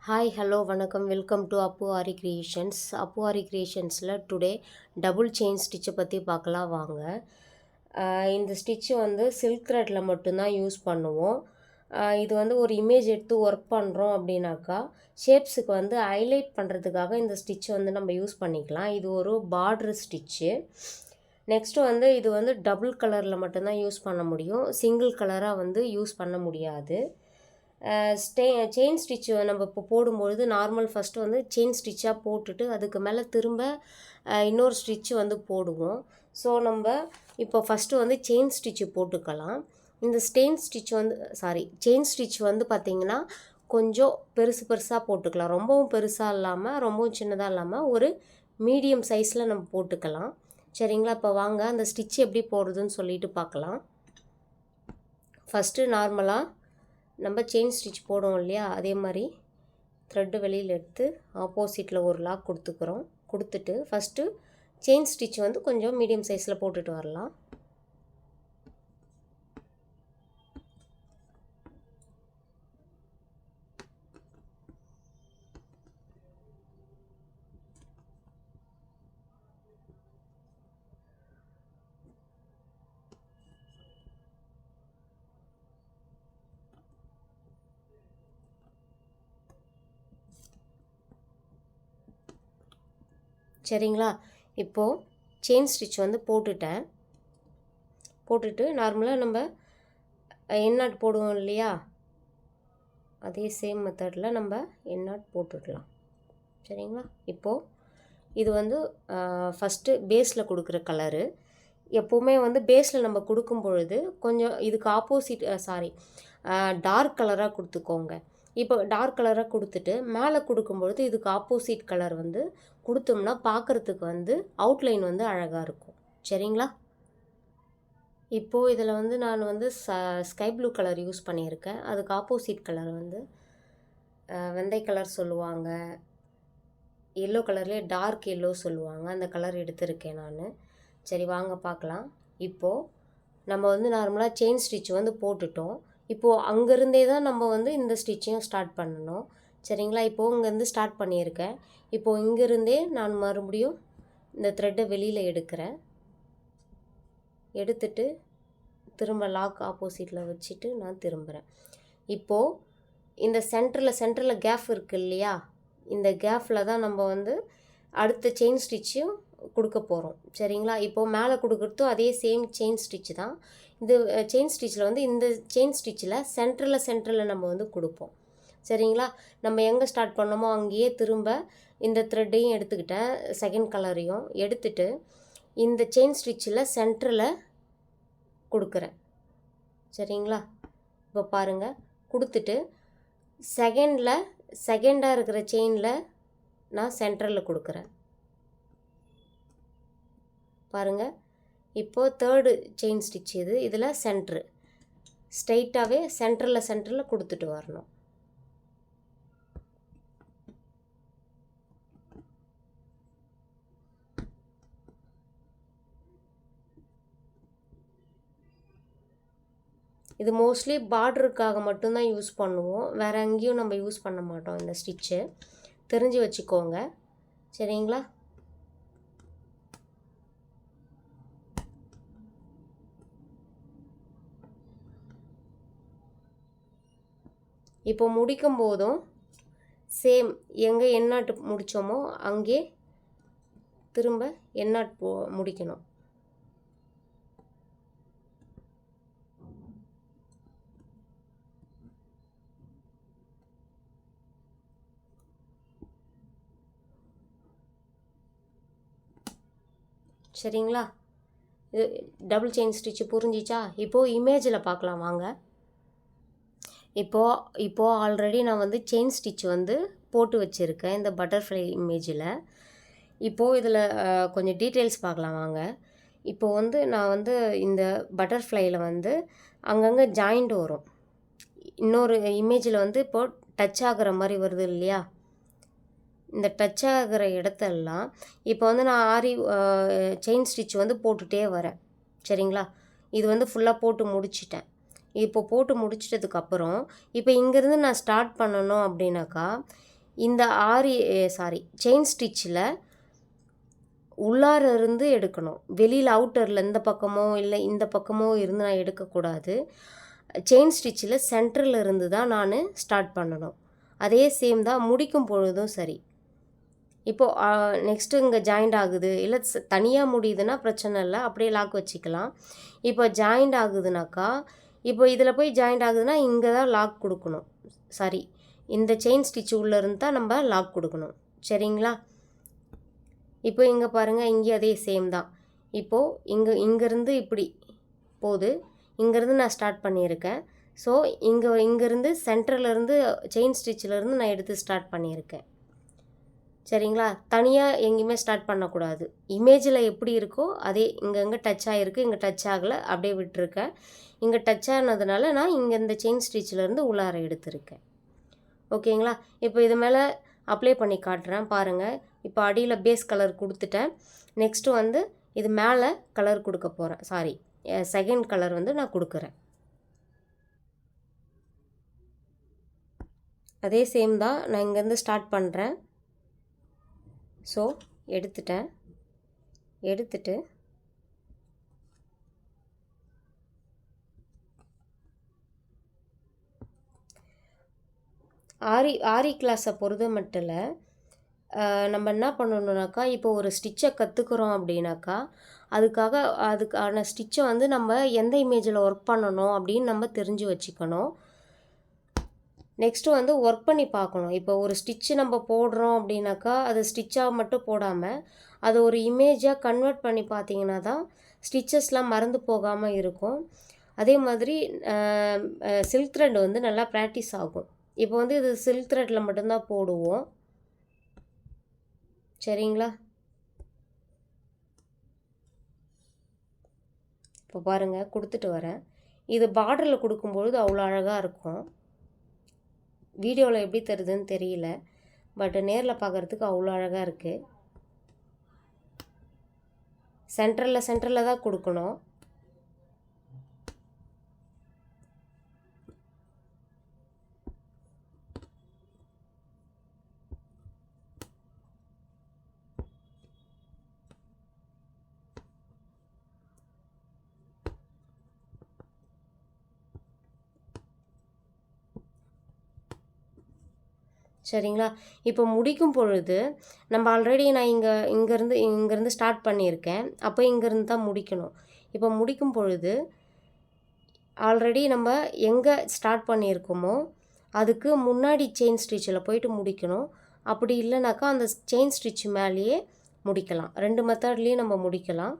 Hi hello வணக்கம் welcome to Appu Aari creations. Appu Aari கிரியேஷன்ஸில் today double chain ஸ்டிச்சை பற்றி பார்க்கலாம் வாங்க. இந்த ஸ்டிச்சு வந்து சில்க் த்ரெட்டில் மட்டும்தான் யூஸ் பண்ணுவோம். இது வந்து ஒரு இமேஜ் எடுத்து ஒர்க் பண்ணுறோம் அப்படின்னாக்கா ஷேப்ஸுக்கு வந்து ஹைலைட் பண்ணுறதுக்காக இந்த ஸ்டிச்சு வந்து நம்ம யூஸ் பண்ணிக்கலாம். இது ஒரு பார்டர் ஸ்டிச்சு. நெக்ஸ்ட்டு வந்து இது வந்து டபுள் கலரில் மட்டும்தான் யூஸ் பண்ண முடியும், சிங்கிள் கலராக வந்து யூஸ் பண்ண முடியாது. செயின் ஸ்டிச்சு நம்ம இப்போ போடும்பொழுது நார்மல் ஃபஸ்ட்டு வந்து செயின் ஸ்டிச்சாக போட்டுட்டு அதுக்கு மேலே திரும்ப இன்னொரு ஸ்டிச்சு வந்து போடுவோம். ஸோ நம்ம இப்போ ஃபஸ்ட்டு வந்து செயின் ஸ்டிச்சு போட்டுக்கலாம். இந்த செயின் ஸ்டிச் வந்து பார்த்திங்கன்னா கொஞ்சம் பெருசாக போட்டுக்கலாம். ரொம்பவும் பெருசாக இல்லாமல் ரொம்பவும் சின்னதாக இல்லாமல் ஒரு மீடியம் சைஸில் நம்ம போட்டுக்கலாம். சரிங்களா? இப்போ வாங்க அந்த ஸ்டிச் எப்படி போடுறதுன்னு சொல்லிட்டு பார்க்கலாம். ஃபஸ்ட்டு நார்மலாக நம்ம செயின் ஸ்டிச் போடுவோம் இல்லையா, அதே மாதிரி த்ரெட்டு வெளியில் எடுத்து ஆப்போசிட்டில் ஒரு லாக் கொடுத்துட்டு ஃபஸ்ட்டு செயின் ஸ்டிச் வந்து கொஞ்சம் மீடியம் சைஸில் போட்டுட்டு வரலாம். சரிங்களா? இப்போது செயின் ஸ்டிச் வந்து போட்டுட்டு நார்மலாக நம்ம எண்ணாட் போடுவோம் இல்லையா, அதே சேம் மெத்தடில் நம்ம எண்ணாட் போட்டுடலாம். சரிங்களா? இப்போது இது வந்து ஃபஸ்ட்டு பேஸில் கொடுக்குற கலரு. எப்போவுமே வந்து பேஸில் நம்ம கொடுக்கும் பொழுது கொஞ்சம் இதுக்கு ஆப்போசிட் டார்க் கலராக கொடுத்துக்கோங்க. இப்போ டார்க் கலராக கொடுத்துட்டு மேலே கொடுக்கும்பொழுது இதுக்கு ஆப்போசிட் கலர் வந்து கொடுத்தோம்னா பார்க்குறதுக்கு வந்து அவுட்லைன் வந்து அழகாக இருக்கும். சரிங்களா? இப்போது இதில் வந்து நான் வந்து ஸ்கை ப்ளூ கலர் யூஸ் பண்ணியிருக்கேன். அதுக்கு ஆப்போசிட் கலர் வந்து வெந்தய கலர் சொல்லுவாங்க, எல்லோ கலர்லேயே டார்க் எல்லோ சொல்லுவாங்க, அந்த கலர் எடுத்திருக்கேன் நான். சரி வாங்க பார்க்கலாம். இப்போது நம்ம வந்து நார்மலாக செயின் ஸ்டிச் வந்து போட்டுட்டோம். இப்போது அங்கேருந்தே தான் நம்ம வந்து இந்த ஸ்டிச்சையும் ஸ்டார்ட் பண்ணணும். சரிங்களா? இப்போது இங்கேருந்து ஸ்டார்ட் பண்ணியிருக்கேன். இப்போது இங்கேருந்தே நான் மறுபடியும் இந்த த்ரெட்டை வெளியில் எடுத்துட்டு திரும்ப லாக் ஆப்போசிட்டில் வச்சுட்டு நான் திரும்புகிறேன். இப்போது இந்த சென்டரில் கேப் இருக்குது இல்லையா, இந்த கேப்பில் தான் நம்ம வந்து அடுத்த செயின் ஸ்டிச்சும் கொடுக்க போகிறோம். சரிங்களா? இப்போது மேலே கொடுக்குறதும் அதே சேம் செயின் ஸ்டிச்சு தான். இந்த செயின் ஸ்டிச்சில் வந்து இந்த செயின் ஸ்டிச்சில் சென்டரில் நம்ம வந்து கொடுப்போம். சரிங்களா? நம்ம எங்கே ஸ்டார்ட் பண்ணோமோ அங்கேயே திரும்ப இந்த த்ரெட்டையும் எடுத்துக்கிட்டேன், செகண்ட் கலரையும் எடுத்துட்டு இந்த செயின் ஸ்டிச்சில் சென்டரில் கொடுக்குறேன். சரிங்களா? இப்போ பாருங்கள், கொடுத்துட்டு செகண்டாக இருக்கிற செயினில் நான் சென்டரில் கொடுக்குறேன். பாருங்கள், இப்போது தேர்டு செயின் ஸ்டிச் இதில் ஸ்ட்ரைட்டாகவே சென்டரில் கொடுத்துட்டு வரணும். இது மோஸ்ட்லி பார்டருக்காக மட்டும்தான் யூஸ் பண்ணுவோம், வேறு எங்கேயும் நம்ம யூஸ் பண்ண மாட்டோம் இந்த ஸ்டிச்சு. தெரிஞ்சு வச்சுக்கோங்க. சரிங்களா? இப்போ முடிக்கும் போதும் சேம் எங்கே எண்ணாட்டு முடித்தோமோ அங்கே திரும்ப எண்ணாட் முடிக்கணும். சரிங்களா? இது டபுள் செயின் ஸ்டிச்சு புரிஞ்சிச்சா? இப்போது இமேஜில் பார்க்கலாம் வாங்க. இப்போது ஆல்ரெடி நான் வந்து செயின் ஸ்டிச் வந்து போட்டு வச்சுருக்கேன் இந்த பட்டர்ஃப்ளை இமேஜில். இப்போது இதில் கொஞ்சம் டீட்டெயில்ஸ் பார்க்கலாம் வாங்க. இப்போது வந்து நான் வந்து இந்த பட்டர்ஃப்ளையில் வந்து அங்கங்கே ஜாயிண்ட் வரும். இன்னொரு இமேஜில் வந்து இப்போது டச் ஆகிற மாதிரி வருது இல்லையா, இந்த டச் ஆகிற இடத்தெல்லாம் இப்போ வந்து நான் செயின் ஸ்டிச் வந்து போட்டுகிட்டே வரேன். சரிங்களா? இது வந்து ஃபுல்லாக போட்டு முடிச்சிட்டேன். இப்போ போட்டு முடிச்சிட்டதுக்கப்புறம் இப்போ இங்கேருந்து நான் ஸ்டார்ட் பண்ணணும் அப்படின்னாக்கா இந்த செயின் ஸ்டிச்சில் உள்ளார இருந்து எடுக்கணும். வெளியில் அவுட்டரில் இந்த பக்கமோ இல்லை இந்த பக்கமோ இருந்து நான் எடுக்கக்கூடாது. செயின் ஸ்டிச்சில் சென்டரில் இருந்து தான் நான் ஸ்டார்ட் பண்ணணும். அதே சேம் தான் முடிக்கும் பொழுதும் சரி. இப்போது நெக்ஸ்ட்டு இங்கே ஜாயிண்ட் ஆகுது, இல்லை தனியாக முடியுதுன்னா பிரச்சனை இல்லை, அப்படியே லாக் வச்சுக்கலாம். இப்போ ஜாயிண்ட் ஆகுதுனாக்கா, இப்போ இதில் போய் ஜாயிண்ட் ஆகுதுன்னா இங்கே தான் லாக் கொடுக்கணும். இந்த செயின் ஸ்டிச் உள்ளேருந்து தான் நம்ம லாக் கொடுக்கணும். சரிங்களா? இப்போ இங்கே பாருங்கள், இங்கே அதே சேம் தான். இப்போது இங்கேருந்து இப்படி போகுது, இங்கேருந்து நான் ஸ்டார்ட் பண்ணியிருக்கேன். ஸோ இங்கேருந்து சென்டர்லேருந்து செயின் ஸ்டிச்சிலேருந்து நான் எடுத்து ஸ்டார்ட் பண்ணியிருக்கேன். சரிங்களா? தனியாக எங்கேயுமே ஸ்டார்ட் பண்ணக்கூடாது. இமேஜில் எப்படி இருக்கோ அதே இங்கே டச் ஆகிருக்கு, இங்கே டச் ஆகலை, அப்படியே விட்டுருக்கேன். இங்கே டச் ஆனதுனால நான் இங்கே இந்த செயின் ஸ்டிச்சிலேருந்து உள்ளார எடுத்திருக்கேன். ஓகேங்களா? இப்போ இது மேலே அப்ளை பண்ணி காட்டுறேன் பாருங்கள். இப்போ அடியில் பேஸ் கலர் கொடுத்துட்டேன். நெக்ஸ்ட்டு இது மேலே கலர் கொடுக்க போகிறேன். செகண்ட் கலர் நான் கொடுக்குறேன். அதே சேம் தான், நான் இங்கேருந்து ஸ்டார்ட் பண்ணுறேன். ஸோ எடுத்துட்டு ஆரி கிளாஸை பொறுத்த மட்டும் இல்லை, நம்ம என்ன பண்ணணுன்னாக்கா, இப்போ ஒரு ஸ்டிச்சை கற்றுக்குறோம் அப்படின்னாக்கா அதுக்கான ஸ்டிச்சை நம்ம எந்த இமேஜில் ஒர்க் பண்ணணும் அப்படின்னு நம்ம தெரிஞ்சு வச்சுக்கணும். நெக்ஸ்ட்டு ஒர்க் பண்ணி பார்க்கணும். இப்போ ஒரு ஸ்டிச்சு நம்ம போடுறோம் அப்படின்னாக்கா அது ஸ்டிச்சாக மட்டும் போடாமல் அது ஒரு இமேஜாக கன்வெர்ட் பண்ணி பார்த்தீங்கன்னா தான் ஸ்டிச்சஸ்லாம் மறந்து போகாமல் இருக்கும். அதே மாதிரி சில்க் த்ரெட் நல்லா ப்ராக்டிஸ் ஆகும். இப்போ இது சில்க் த்ரெட்டில் மட்டும்தான் போடுவோம். சரிங்களா? இப்போ பாருங்கள், கொடுத்துட்டு வரேன். இது பார்டரில் கொடுக்கும்பொழுது அவ்வளோ அழகாக இருக்கும். வீடியோவில் எப்படி தெரியுதுன்னு தெரியல, பட் நேரில் பார்க்குறதுக்கு அவ்வளோ அழகாக இருக்குது. சென்டரில் தான் கொடுக்கணும். சரிங்களா? இப்போ முடிக்கும் பொழுது நம்ம ஆல்ரெடி நான் இங்கேருந்து ஸ்டார்ட் பண்ணியிருக்கேன். அப்போ இங்கேருந்து தான் முடிக்கணும். இப்போ முடிக்கும் பொழுது ஆல்ரெடி நம்ம எங்கே ஸ்டார்ட் பண்ணியிருக்கோமோ அதுக்கு முன்னாடி செயின் ஸ்டிச்சில் போயிட்டு முடிக்கணும். அப்படி இல்லைனாக்கா அந்த செயின் ஸ்டிச் மேலேயே முடிக்கலாம். 2 மெத்தட்லேயும் நம்ம முடிக்கலாம்.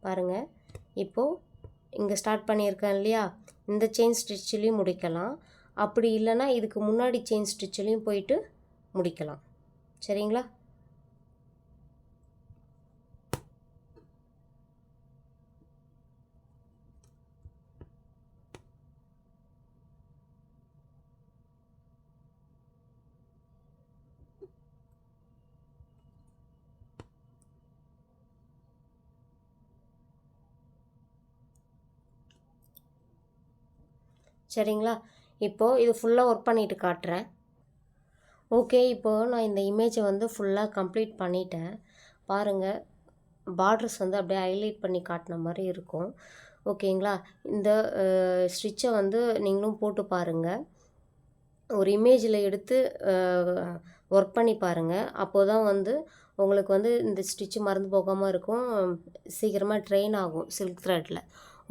பாருங்கள், இப்போது இங்கே ஸ்டார்ட் பண்ணியிருக்கேன் இல்லையா, இந்த செயின் ஸ்டிச்சிலையும் முடிக்கலாம். அப்படி இல்லைன்னா இதுக்கு முன்னாடி செயின் ஸ்டிச்சிலையும் போயிட்டு முடிக்கலாம். சரிங்களா? சரிங்களா? இப்போது இது ஃபுல்லாக ஒர்க் பண்ணிவிட்டு காட்டுறேன். ஓகே, இப்போது நான் இந்த இமேஜை ஃபுல்லாக கம்ப்ளீட் பண்ணிட்டேன். பாருங்கள், பார்டர்ஸ் அப்படியே ஹைலைட் பண்ணி காட்டின மாதிரி இருக்கும். ஓகேங்களா? இந்த ஸ்டிச்சை நீங்களும் போட்டு பாருங்கள். ஒரு இமேஜில் எடுத்து ஒர்க் பண்ணி பாருங்கள். அப்போது தான் உங்களுக்கு இந்த ஸ்டிச்சு மறந்து போகாமல் இருக்கும். சீக்கிரமாக ட்ரெயின் ஆகும் சில்க் த்ரெட்டில்.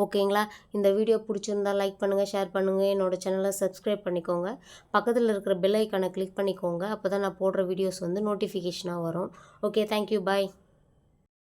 ஓகேங்களா? இந்த வீடியோ பிடிச்சிருந்தால் லைக் பண்ணுங்கள், ஷேர் பண்ணுங்கள், என்னோடய சேனலை சப்ஸ்கிரைப் பண்ணிக்கோங்க. பக்கத்தில் இருக்கிற பெல் ஐக்கானை கிளிக் பண்ணிக்கோங்க. அப்போ தான் நான் போடுற வீடியோஸ் நோட்டிஃபிகேஷனாக வரும். ஓகே, தேங்க்யூ, பாய்.